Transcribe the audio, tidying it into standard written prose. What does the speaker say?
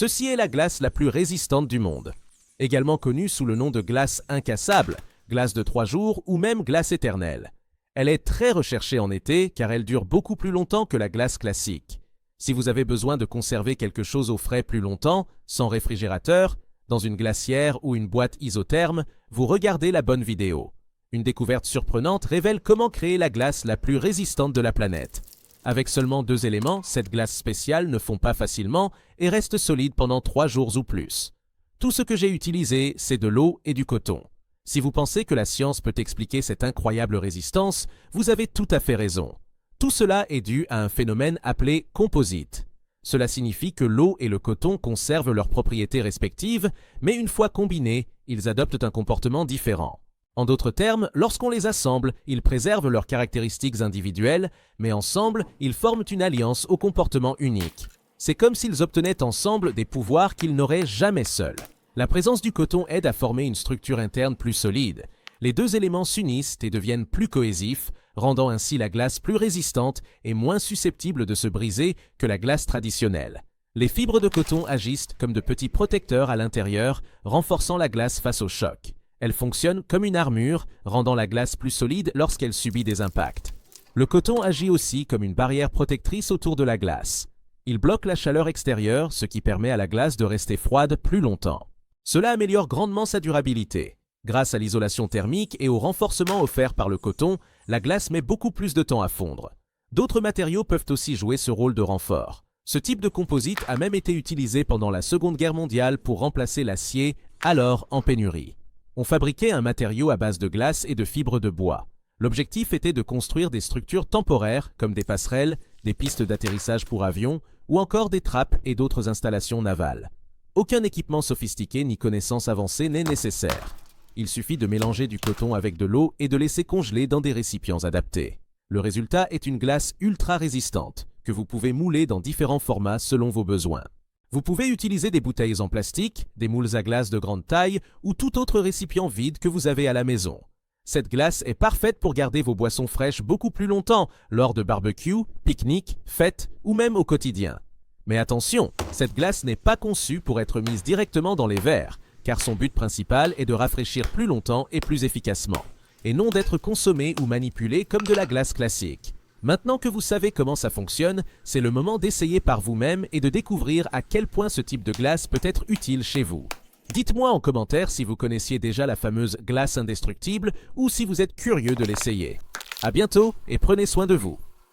Ceci est la glace la plus résistante du monde. Également connue sous le nom de glace incassable, glace de 3 jours ou même glace éternelle. Elle est très recherchée en été car elle dure beaucoup plus longtemps que la glace classique. Si vous avez besoin de conserver quelque chose au frais plus longtemps, sans réfrigérateur, dans une glacière ou une boîte isotherme, vous regardez la bonne vidéo. Une découverte surprenante révèle comment créer la glace la plus résistante de la planète. Avec seulement 2 éléments, cette glace spéciale ne fond pas facilement et reste solide pendant 3 jours ou plus. Tout ce que j'ai utilisé, c'est de l'eau et du coton. Si vous pensez que la science peut expliquer cette incroyable résistance, vous avez tout à fait raison. Tout cela est dû à un phénomène appelé composite. Cela signifie que l'eau et le coton conservent leurs propriétés respectives, mais une fois combinés, ils adoptent un comportement différent. En d'autres termes, lorsqu'on les assemble, ils préservent leurs caractéristiques individuelles, mais ensemble, ils forment une alliance au comportement unique. C'est comme s'ils obtenaient ensemble des pouvoirs qu'ils n'auraient jamais seuls. La présence du coton aide à former une structure interne plus solide. Les 2 éléments s'unissent et deviennent plus cohésifs, rendant ainsi la glace plus résistante et moins susceptible de se briser que la glace traditionnelle. Les fibres de coton agissent comme de petits protecteurs à l'intérieur, renforçant la glace face au choc. Elles fonctionnent comme une armure, rendant la glace plus solide lorsqu'elle subit des impacts. Le coton agit aussi comme une barrière protectrice autour de la glace. Il bloque la chaleur extérieure, ce qui permet à la glace de rester froide plus longtemps. Cela améliore grandement sa durabilité. Grâce à l'isolation thermique et au renforcement offert par le coton, la glace met beaucoup plus de temps à fondre. D'autres matériaux peuvent aussi jouer ce rôle de renfort. Ce type de composite a même été utilisé pendant la Seconde Guerre mondiale pour remplacer l'acier, alors en pénurie. On fabriquait un matériau à base de glace et de fibres de bois. L'objectif était de construire des structures temporaires comme des passerelles, des pistes d'atterrissage pour avions ou encore des trappes et d'autres installations navales. Aucun équipement sophistiqué ni connaissance avancée n'est nécessaire. Il suffit de mélanger du coton avec de l'eau et de laisser congeler dans des récipients adaptés. Le résultat est une glace ultra résistante, que vous pouvez mouler dans différents formats selon vos besoins. Vous pouvez utiliser des bouteilles en plastique, des moules à glace de grande taille ou tout autre récipient vide que vous avez à la maison. Cette glace est parfaite pour garder vos boissons fraîches beaucoup plus longtemps lors de barbecues, pique-niques, fêtes ou même au quotidien. Mais attention, cette glace n'est pas conçue pour être mise directement dans les verres, car son but principal est de rafraîchir plus longtemps et plus efficacement, et non d'être consommée ou manipulée comme de la glace classique. Maintenant que vous savez comment ça fonctionne, c'est le moment d'essayer par vous-même et de découvrir à quel point ce type de glace peut être utile chez vous. Dites-moi en commentaire si vous connaissiez déjà la fameuse glace indestructible ou si vous êtes curieux de l'essayer. À bientôt et prenez soin de vous.